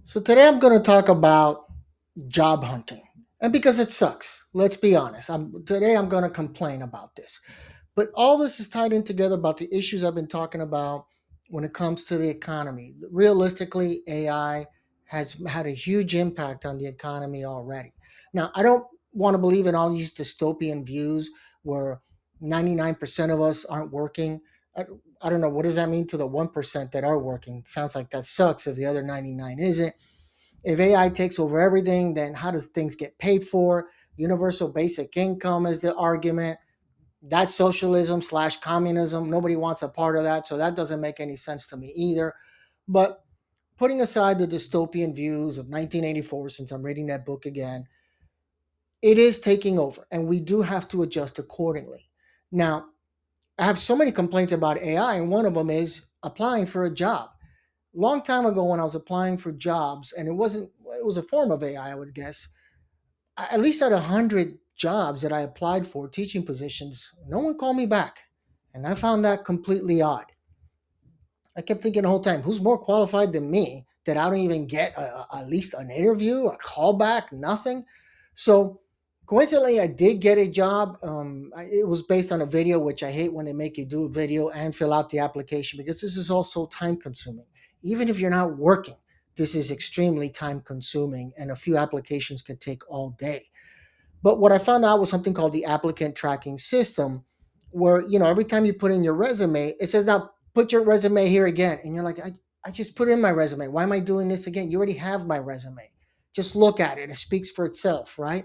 So today I'm going to talk about job hunting. And because it sucks, let's be honest. Today I'm going to complain about this. But all this is tied in together about the issues I've been talking about when it comes to the economy. Realistically, AI has had a huge impact on the economy already. Now, I don't want to believe in all these dystopian views where 99% of us aren't working. I, I don't know. What does that mean to the 1% that are working? Sounds like that sucks if the other 99 isn't. If AI takes over everything, then how does things get paid for? Universal basic income is the argument. That's socialism slash communism. Nobody wants a part of that. So that doesn't make any sense to me either. But putting aside the dystopian views of 1984, since I'm reading that book again, it is taking over and we do have to adjust accordingly. Now, I have so many complaints about AI, and one of them is applying for a job. Long time ago, when I was applying for jobs, and it was a form of AI, I would guess, at least at 100 jobs that I applied for, teaching positions, no one called me back. And I found that completely odd. I kept thinking the whole time, who's more qualified than me that I don't even get at least an interview, a callback, nothing? So coincidentally, I did get a job. It was based on a video, which I hate when they make you do a video and fill out the application because this is also time consuming. Even if you're not working, this is extremely time consuming and a few applications can take all day. But what I found out was something called the applicant tracking system, where every time you put in your resume, it says now put your resume here again, and you're like, I just put in my resume. Why am I doing this again? You already have my resume. Just look at it; it speaks for itself, right?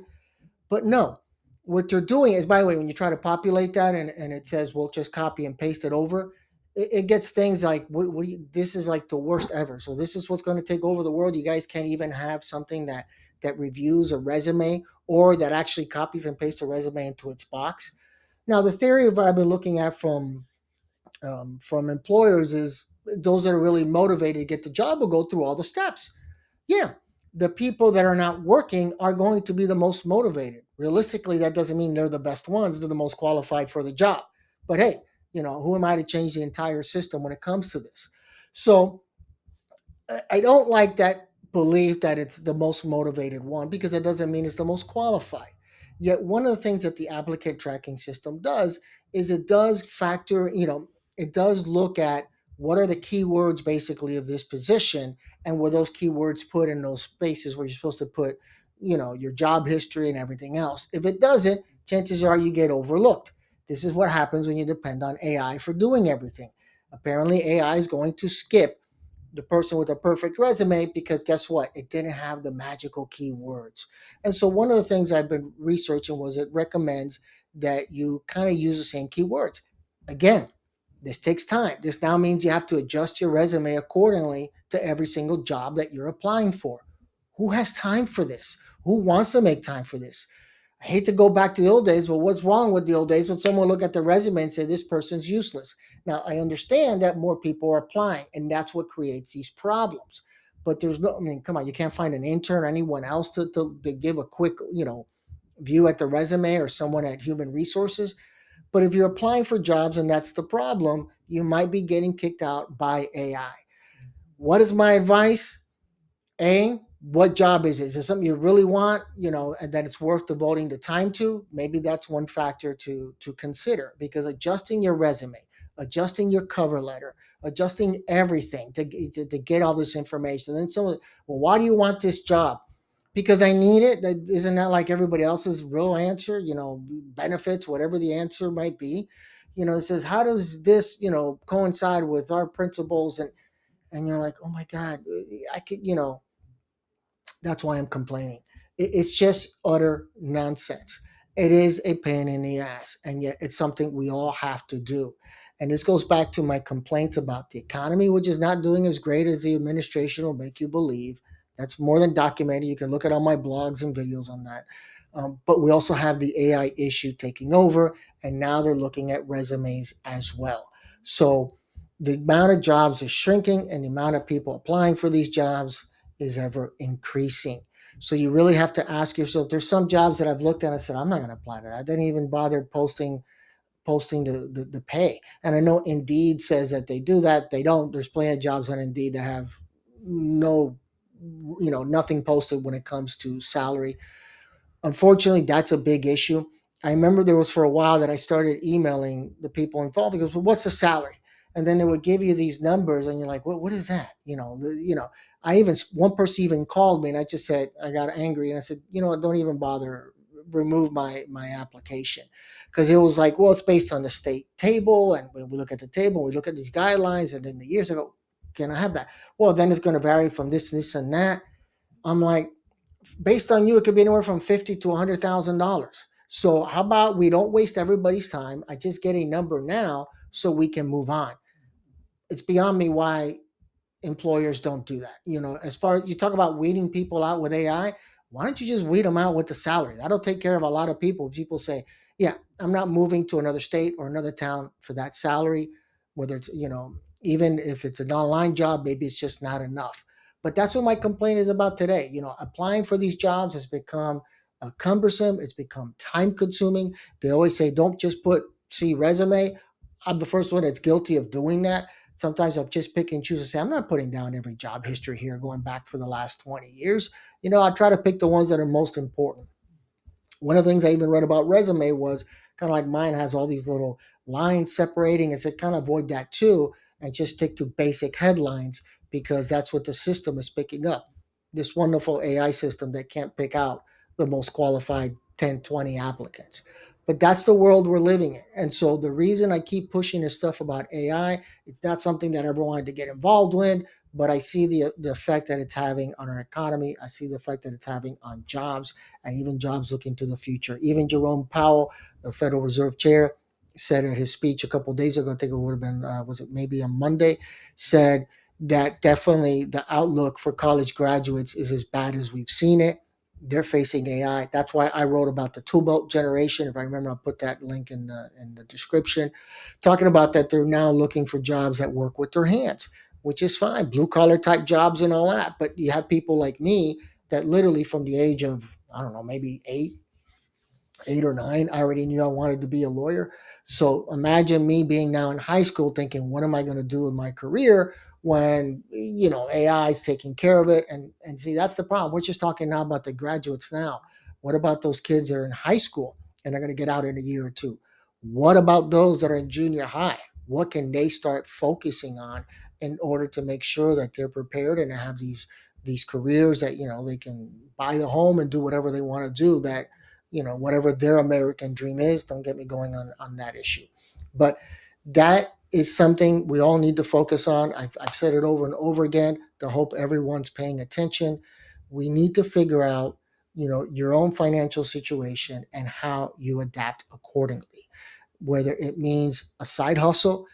But no, what they're doing is, by the way, when you try to populate that and it says, well, just copy and paste it over, it gets things like, this is like the worst ever. So this is what's going to take over the world. You guys can't even have something that reviews a resume or that actually copies and pastes a resume into its box. Now, the theory of what I've been looking at from employers is those that are really motivated to get the job will go through all the steps. Yeah, the people that are not working are going to be the most motivated. Realistically, that doesn't mean they're the best ones, they're the most qualified for the job. But hey, who am I to change the entire system when it comes to this? So I don't like that belief that it's the most motivated one because it doesn't mean it's the most qualified. Yet one of the things that the applicant tracking system does is it does factor, it does look at what are the keywords basically of this position and were those keywords put in those spaces where you're supposed to put, your job history and everything else. If it doesn't, chances are you get overlooked. This is what happens when you depend on AI for doing everything. Apparently, AI is going to skip the person with a perfect resume because guess what? It didn't have the magical keywords. And so one of the things I've been researching was it recommends that you kind of use the same keywords. Again, this takes time. This now means you have to adjust your resume accordingly to every single job that you're applying for. Who has time for this? Who wants to make time for this? I hate to go back to the old days, but what's wrong with the old days when someone look at their resume and say this person's useless? Now I understand that more people are applying, and that's what creates these problems. But there's no, I mean, come on, you can't find an intern or anyone else to give a quick, view at the resume or someone at human resources. But if you're applying for jobs and that's the problem, you might be getting kicked out by AI. What is my advice? A, what job is it? Is it something you really want, and that it's worth devoting the time to? Maybe that's one factor to consider because adjusting your resume, adjusting your cover letter, adjusting everything to get all this information. And then someone, well, why do you want this job? Because I need it. That isn't that like everybody else's real answer, benefits, whatever the answer might be. It says, how does this, coincide with our principles? And you're like, oh my God, I could, that's why I'm complaining. It's just utter nonsense. It is a pain in the ass, and yet it's something we all have to do. And this goes back to my complaints about the economy, which is not doing as great as the administration will make you believe. That's more than documented. You can look at all my blogs and videos on that. But we also have the AI issue taking over, and now they're looking at resumes as well. So the amount of jobs is shrinking, and the amount of people applying for these jobs is ever increasing. So you really have to ask yourself. There's some jobs that I've looked at and I said, I'm not going to apply to that. I didn't even bother posting the pay. And I know Indeed says that they do that. They don't. There's plenty of jobs on Indeed that have no nothing posted when it comes to salary. Unfortunately, that's a big issue. I remember there was for a while that I started emailing the people involved because, well, what's the salary? And then they would give you these numbers, and you're like, what is that? I even one person even called me, and I just said I got angry, and I said, don't even bother, remove my application, because it was like, well, it's based on the state table, and when we look at the table, we look at these guidelines, and then the years ago, can I have that? Well, then it's going to vary from this, and that. I'm like, based on you, it could be anywhere from 50 to $100,000. So how about we don't waste everybody's time? I just get a number now so we can move on. It's beyond me why employers don't do that. As far as you talk about weeding people out with AI, why don't you just weed them out with the salary? That'll take care of a lot of people. People say, yeah, I'm not moving to another state or another town for that salary, whether it's, even if it's an online job, maybe it's just not enough. But that's what my complaint is about today. Applying for these jobs has become cumbersome. It's become time consuming. They always say, don't just see resume. I'm the first one that's guilty of doing that. Sometimes I'll just pick and choose and say, I'm not putting down every job history here going back for the last 20 years. I try to pick the ones that are most important. One of the things I even read about resume was kind of like mine has all these little lines separating. And said, kind of avoid that too and just stick to basic headlines because that's what the system is picking up. This wonderful AI system that can't pick out the most qualified 10, 20 applicants. But that's the world we're living in. And so the reason I keep pushing this stuff about AI, it's not something that I ever wanted to get involved with, but I see the effect that it's having on our economy. I see the effect that it's having on jobs and even jobs looking to the future. Even Jerome Powell, the Federal Reserve Chair, said in his speech a couple of days ago, I think it would have been, was it maybe on Monday, said that definitely the outlook for college graduates is as bad as we've seen it. They're facing AI. That's why I wrote about the tool belt generation. If I remember, I'll put that link in the description. Talking about that, they're now looking for jobs that work with their hands, which is fine, blue collar type jobs and all that. But you have people like me that literally from the age of, I don't know, maybe 8 or 9, I already knew I wanted to be a lawyer. So imagine me being now in high school thinking, what am I going to do with my career when AI is taking care of it? And see, that's the problem. We're just talking now about the graduates now. What about those kids that are in high school and are going to get out in a year or two? What about those that are in junior high? What can they start focusing on in order to make sure that they're prepared and have these careers that they can buy the home and do whatever they want to do, that whatever their American dream is. Don't get me going on that issue. But that is something we all need to focus on. I've said it over and over again to hope everyone's paying attention. We need to figure out, your own financial situation and how you adapt accordingly, whether it means a side hustle,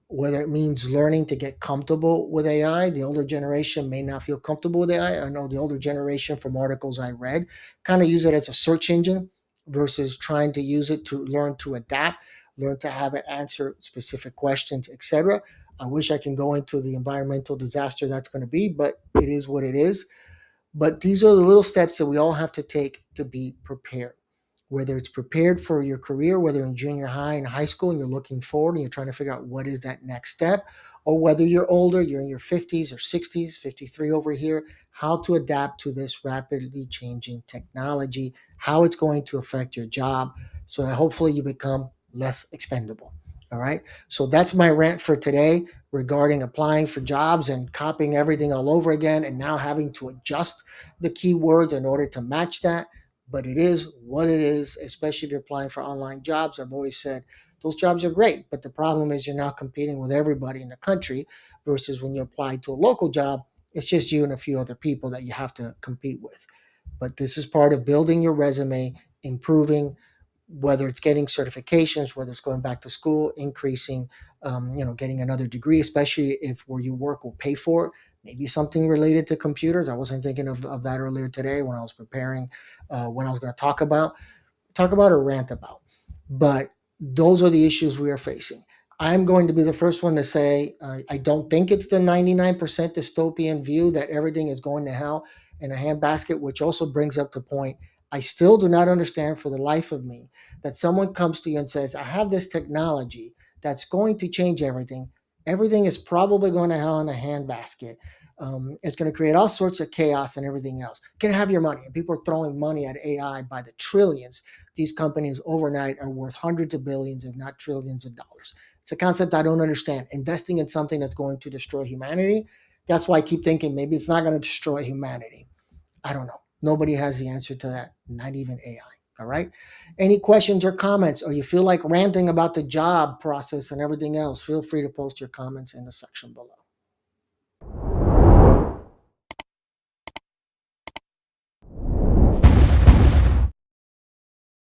whether it means learning to get comfortable with AI. The older generation may not feel comfortable with AI. I know the older generation, from articles I read, kind of use it as a search engine versus trying to use it to learn to adapt, learn to have it answer specific questions, etc. I wish I can go into the environmental disaster that's going to be, but it is what it is. But these are the little steps that we all have to take to be prepared. Whether it's prepared for your career, whether in junior high and high school and you're looking forward and you're trying to figure out what is that next step, or whether you're older, you're in your 50s or 60s, 53 over here, how to adapt to this rapidly changing technology, how it's going to affect your job so that hopefully you become less expendable. All right. So that's my rant for today regarding applying for jobs and copying everything all over again and now having to adjust the keywords in order to match that. But it is what it is, especially if you're applying for online jobs. I've always said those jobs are great, but the problem is you're now competing with everybody in the country versus when you apply to a local job, it's just you and a few other people that you have to compete with. But this is part of building your resume, improving, whether it's getting certifications, whether it's going back to school, increasing, getting another degree, especially if where you work will pay for it. Maybe something related to computers. I wasn't thinking of that earlier today when I was preparing, when I was going to talk about or rant about. But those are the issues we are facing. I'm going to be the first one to say I don't think it's the 99% dystopian view that everything is going to hell in a handbasket, which also brings up the point. I still do not understand for the life of me that someone comes to you and says, I have this technology that's going to change everything. Everything is probably going to hell in a handbasket. It's going to create all sorts of chaos and everything else. Can have your money. And people are throwing money at AI by the trillions. These companies overnight are worth hundreds of billions, if not trillions of dollars. It's a concept I don't understand. Investing in something that's going to destroy humanity. That's why I keep thinking maybe it's not going to destroy humanity. I don't know. Nobody has the answer to that, not even AI. All right. Any questions or comments, or you feel like ranting about the job process and everything else, feel free to post your comments in the section below.